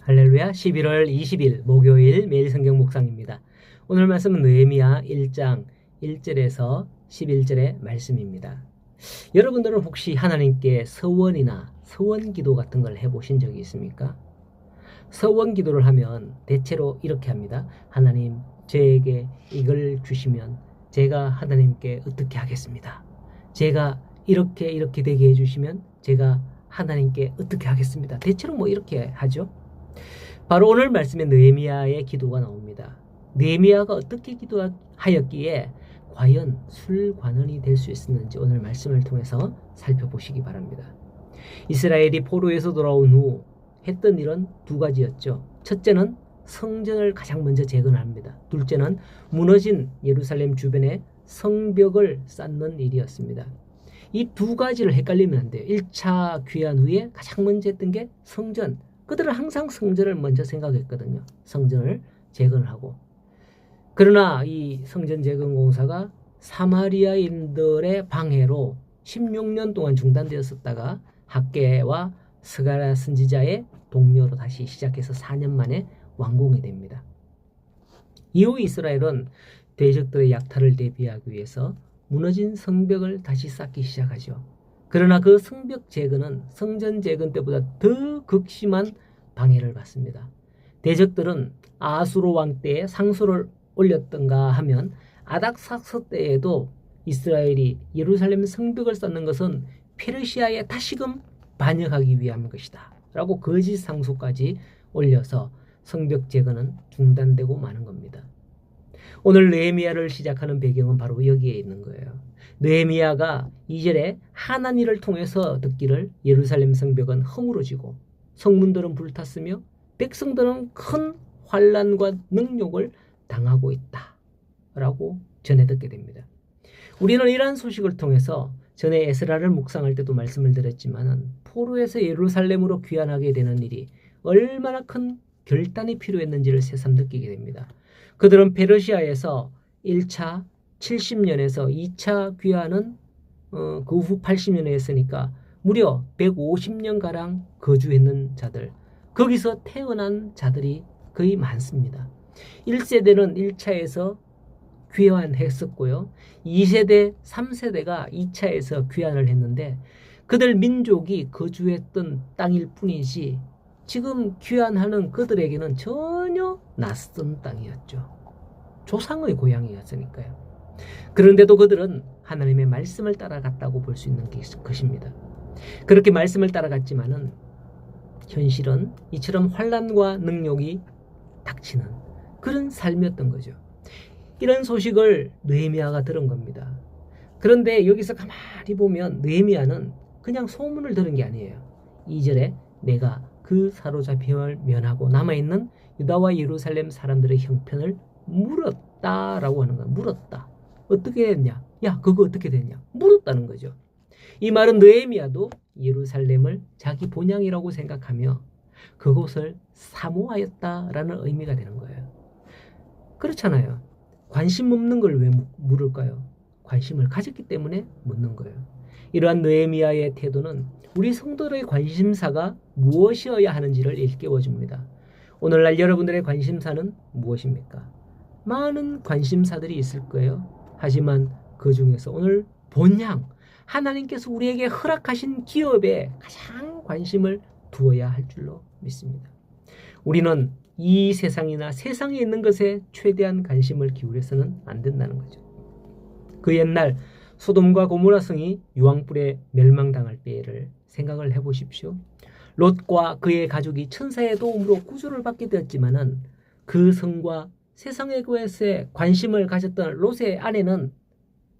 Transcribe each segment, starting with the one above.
할렐루야. 11월 20일 목요일 매일 성경 묵상입니다. 오늘 말씀은 느헤미야 1장 1절에서 11절의 말씀입니다. 여러분들은 혹시 하나님께 서원이나 서원기도 같은 걸 해보신 적이 있습니까? 서원기도를 하면 대체로 이렇게 합니다. 하나님, 저에게 이걸 주시면 제가 하나님께 어떻게 하겠습니다. 제가 이렇게 되게 해주시면 제가 하나님께 어떻게 하겠습니다. 대체로 이렇게 하죠. 바로 오늘 말씀에 느헤미야의 기도가 나옵니다. 느헤미야가 어떻게 기도하였기에 과연 술관원이 될 수 있었는지 오늘 말씀을 통해서 살펴보시기 바랍니다. 이스라엘이 포로에서 돌아온 후 했던 일은 두 가지였죠. 첫째는 성전을 가장 먼저 재건합니다. 둘째는 무너진 예루살렘 주변에 성벽을 쌓는 일이었습니다. 이 두 가지를 헷갈리면 안 돼요. 1차 귀환 후에 가장 먼저 했던 게 성전. 그들은 항상 성전을 먼저 생각했거든요. 성전을 재건하고. 그러나 이 성전 재건 공사가 사마리아인들의 방해로 16년 동안 중단되었었다가 학개와 스가랴 선지자의 동료로 다시 시작해서 4년 만에 완공이 됩니다. 이후 이스라엘은 대적들의 약탈을 대비하기 위해서 무너진 성벽을 다시 쌓기 시작하죠. 그러나 그 성벽 재건은 성전 재건 때보다 더 극심한 방해를 받습니다. 대적들은 아수르 왕 때에 상소를 올렸던가 하면 아닥사스 때에도 이스라엘이 예루살렘 성벽을 쌓는 것은 페르시아에 다시금 반역하기 위함인 것이다 라고 거짓 상소까지 올려서 성벽 재건은 중단되고 마는 겁니다. 오늘 느헤미야를 시작하는 배경은 바로 여기에 있는 거예요. 느헤미야가 2절에 하나님 일을 통해서 듣기를 예루살렘 성벽은 허물어지고 성문들은 불탔으며 백성들은 큰 환난과 능욕을 당하고 있다 라고 전해 듣게 됩니다. 우리는 이러한 소식을 통해서 전에 에스라를 묵상할 때도 말씀을 드렸지만 포로에서 예루살렘으로 귀환하게 되는 일이 얼마나 큰 결단이 필요했는지를 새삼 느끼게 됩니다. 그들은 페르시아에서 1차 70년에서 2차 귀환은 그 후 80년에 했으니까 무려 150년가량 거주했는 자들, 거기서 태어난 자들이 거의 많습니다. 1세대는 1차에서 귀환했었고요. 2세대, 3세대가 2차에서 귀환을 했는데 그들 민족이 거주했던 땅일 뿐이지 지금 귀환하는 그들에게는 전혀 낯선 땅이었죠. 조상의 고향이었으니까요. 그런데도 그들은 하나님의 말씀을 따라갔다고 볼 수 있는 것입니다. 그렇게 말씀을 따라갔지만은 현실은 이처럼 환난과 능욕이 닥치는 그런 삶이었던 거죠. 이런 소식을 느헤미야가 들은 겁니다. 그런데 여기서 가만히 보면 느헤미야는 그냥 소문을 들은 게 아니에요. 2절에 내가 그 사로잡힘을 면하고 남아있는 유다와 예루살렘 사람들의 형편을 물었다라고 하는 거예요. 물었다. 어떻게 됐냐? 야, 그거 어떻게 됐냐? 물었다는 거죠. 이 말은 느헤미야도 예루살렘을 자기 본향이라고 생각하며 그곳을 사모하였다라는 의미가 되는 거예요. 그렇잖아요. 관심 없는 걸 왜 물을까요? 관심을 가졌기 때문에 묻는 거예요. 이러한 느헤미야의 태도는 우리 성도들의 관심사가 무엇이어야 하는지를 일깨워줍니다. 오늘날 여러분들의 관심사는 무엇입니까? 많은 관심사들이 있을 거예요. 하지만 그 중에서 오늘 본향, 하나님께서 우리에게 허락하신 기업에 가장 관심을 두어야 할 줄로 믿습니다. 우리는 이 세상이나 세상에 있는 것에 최대한 관심을 기울여서는 안 된다는 거죠. 그 옛날 소돔과 고모라 성이 유황불에 멸망당할 때를 생각을 해보십시오. 롯과 그의 가족이 천사의 도움으로 구조를 받게 되었지만은 그 성과 세상의 것에 관심을 가졌던 롯의 아내는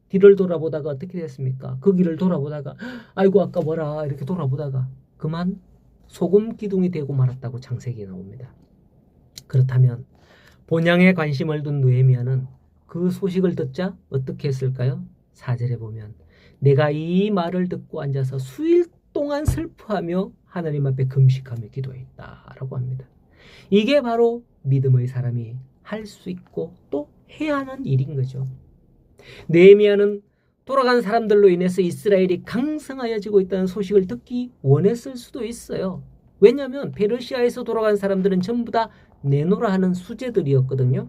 뒤를 돌아보다가 어떻게 됐습니까? 그 길을 돌아보다가 아이고 아까워라 이렇게 돌아보다가 그만 소금 기둥이 되고 말았다고 창세기에 나옵니다. 그렇다면 본향에 관심을 둔 느헤미야는 그 소식을 듣자 어떻게 했을까요? 4절에 보면 내가 이 말을 듣고 앉아서 수일 동안 슬퍼하며 하나님 앞에 금식하며 기도했다라고 합니다. 이게 바로 믿음의 사람이 할 수 있고 또 해야 하는 일인 거죠. 느헤미야는 돌아간 사람들로 인해서 이스라엘이 강성하여지고 있다는 소식을 듣기 원했을 수도 있어요. 왜냐하면 페르시아에서 돌아간 사람들은 전부 다 내노라 하는 수재들이었거든요.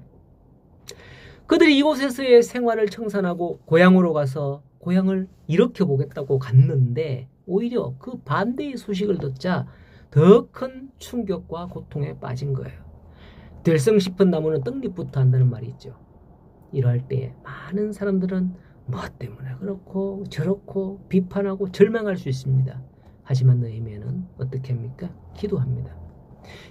그들이 이곳에서의 생활을 청산하고 고향으로 가서 고향을 일으켜보겠다고 갔는데 오히려 그 반대의 소식을 듣자 더 큰 충격과 고통에 빠진 거예요. 될성 싶은 나무는 떡잎부터 한다는 말이 있죠. 이러할 때 많은 사람들은 뭐 때문에 그렇고 저렇고 비판하고 절망할 수 있습니다. 하지만 느헤미야는 어떻게 합니까? 기도합니다.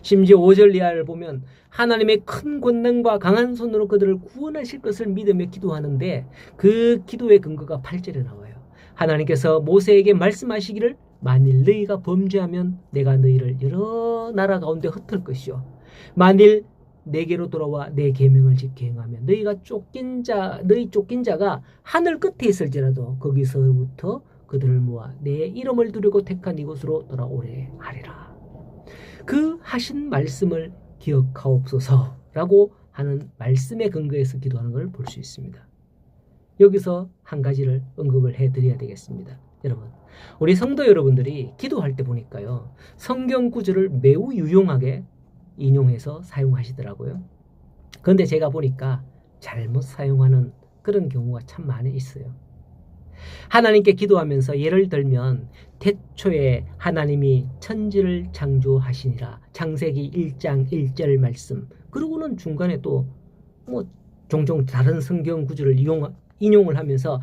심지어 5절 이하를 보면 하나님의 큰 권능과 강한 손으로 그들을 구원하실 것을 믿으며 기도하는데 그 기도의 근거가 8절에 나와요. 하나님께서 모세에게 말씀하시기를 만일 너희가 범죄하면 내가 너희를 여러 나라 가운데 흩을 것이요 만일 내게로 돌아와 내 계명을 지켜 행하면 너희 쫓긴 자가 하늘 끝에 있을지라도 거기서부터 그들을 모아 내 이름을 두려고 택한 이곳으로 돌아오래 하리라. 그 하신 말씀을 기억하옵소서라고 하는 말씀에 근거해서 기도하는 걸 볼 수 있습니다. 여기서 한 가지를 언급을 해드려야 되겠습니다. 여러분, 우리 성도 여러분들이 기도할 때 보니까요, 성경 구절을 매우 유용하게 인용해서 사용하시더라고요. 그런데 제가 보니까 잘못 사용하는 그런 경우가 참 많이 있어요. 하나님께 기도하면서 예를 들면 태초에 하나님이 천지를 창조하시니라 창세기 1장 1절 말씀, 그러고는 중간에 또 뭐 종종 다른 성경 구절을 인용을 하면서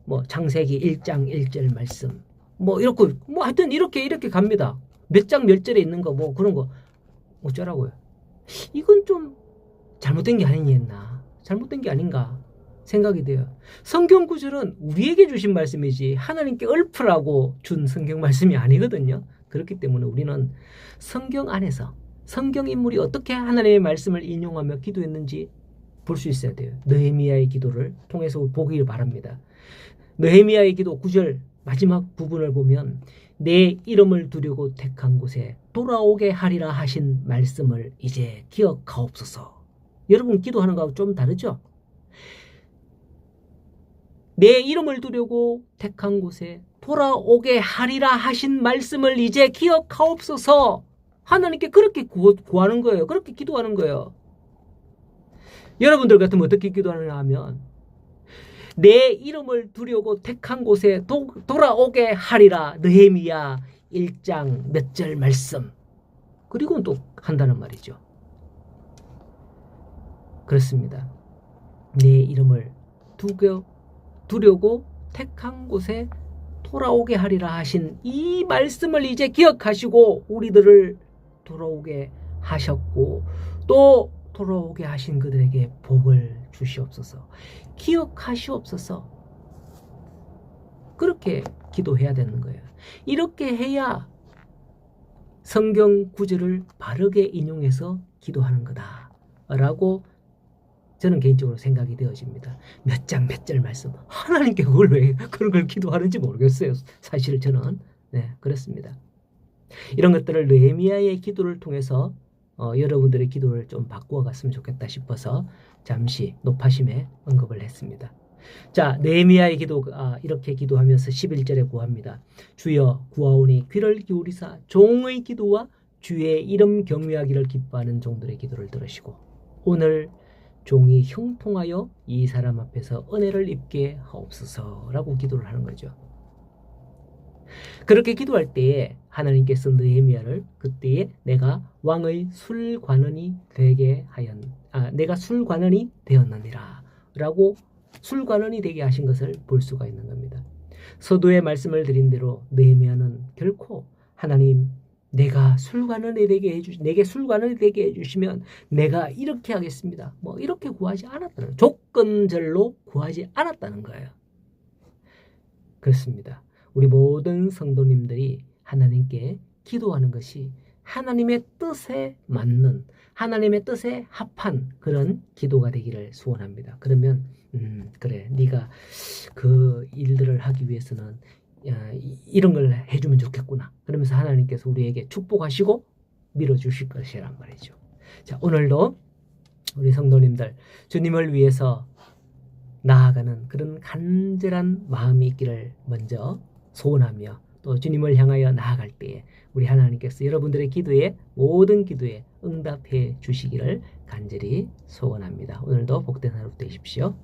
뭐 창세기 1장 1절 말씀 뭐 이렇게 뭐 하여튼 이렇게 갑니다. 몇 장 몇 절에 있는 거 뭐 그런 거 어쩌라고요. 이건 좀 잘못된 게 아니겠나, 잘못된 게 아닌가 생각이 돼요. 성경 구절은 우리에게 주신 말씀이지 하나님께 읊으라고 준 성경 말씀이 아니거든요. 그렇기 때문에 우리는 성경 안에서 성경 인물이 어떻게 하나님의 말씀을 인용하며 기도했는지 볼 수 있어야 돼요. 느헤미야의 기도를 통해서 보기를 바랍니다. 느헤미야의 기도 9절 마지막 부분을 보면 내 이름을 두려고 택한 곳에 돌아오게 하리라 하신 말씀을 이제 기억하옵소서. 여러분 기도하는 거하고 좀 다르죠? 내 이름을 두려고 택한 곳에 돌아오게 하리라 하신 말씀을 이제 기억하옵소서. 하나님께 그렇게 구하는 거예요. 그렇게 기도하는 거예요. 여러분들 같으면 어떻게 기도하느냐 하면 내 이름을 두려고 택한 곳에 돌아오게 하리라. 느헤미야 1장 몇 절 말씀. 그리고 또 한다는 말이죠. 그렇습니다. 내 이름을 두려고 택한 곳에 돌아오게 하리라 하신 이 말씀을 이제 기억하시고 우리들을 돌아오게 하셨고 또 돌아오게 하신 그들에게 복을 주시옵소서. 기억하시옵소서. 그렇게 기도해야 되는 거예요. 이렇게 해야 성경 구절을 바르게 인용해서 기도하는 거다라고 저는 개인적으로 생각이 되어집니다. 몇 장 몇 절 말씀, 하나님께 그걸 왜 그런 걸 기도하는지 모르겠어요. 사실 저는 그렇습니다. 이런 것들을 느헤미야의 기도를 통해서 여러분들의 기도를 좀 바꾸어 갔으면 좋겠다 싶어서 잠시 높아심에 언급을 했습니다. 자, 느헤미야의 기도가 이렇게 기도하면서 11절에 구합니다. 주여 구하오니 귀를 기울이사 종의 기도와 주의 이름 경외하기를 기뻐하는 종들의 기도를 들으시고 오늘 종이 형통하여 이 사람 앞에서 은혜를 입게 하옵소서라고 기도를 하는 거죠. 그렇게 기도할 때에 하나님께서 느헤미야를 그때에 내가 왕의 술관원이 내가 술관원이 되었느니라 라고 술관원이 되게 하신 것을 볼 수가 있는 겁니다. 서두에 말씀을 드린 대로 느헤미야는 결코 하나님 내게 술관원이 되게 해주시면 내가 이렇게 하겠습니다. 뭐 이렇게 구하지 않았다는 거예요. 조건절로 구하지 않았다는 거예요. 그렇습니다. 우리 모든 성도님들이 하나님께 기도하는 것이 하나님의 뜻에 맞는 하나님의 뜻에 합한 그런 기도가 되기를 소원합니다. 그러면 그래 네가 그 일들을 하기 위해서는 이런 걸 해주면 좋겠구나. 그러면서 하나님께서 우리에게 축복하시고 밀어주실 것이란 말이죠. 자, 오늘도 우리 성도님들 주님을 위해서 나아가는 그런 간절한 마음이 있기를 먼저 소원하며 또 주님을 향하여 나아갈 때에 우리 하나님께서 여러분들의 기도에 모든 기도에 응답해 주시기를 간절히 소원합니다. 오늘도 복된 하루 되십시오.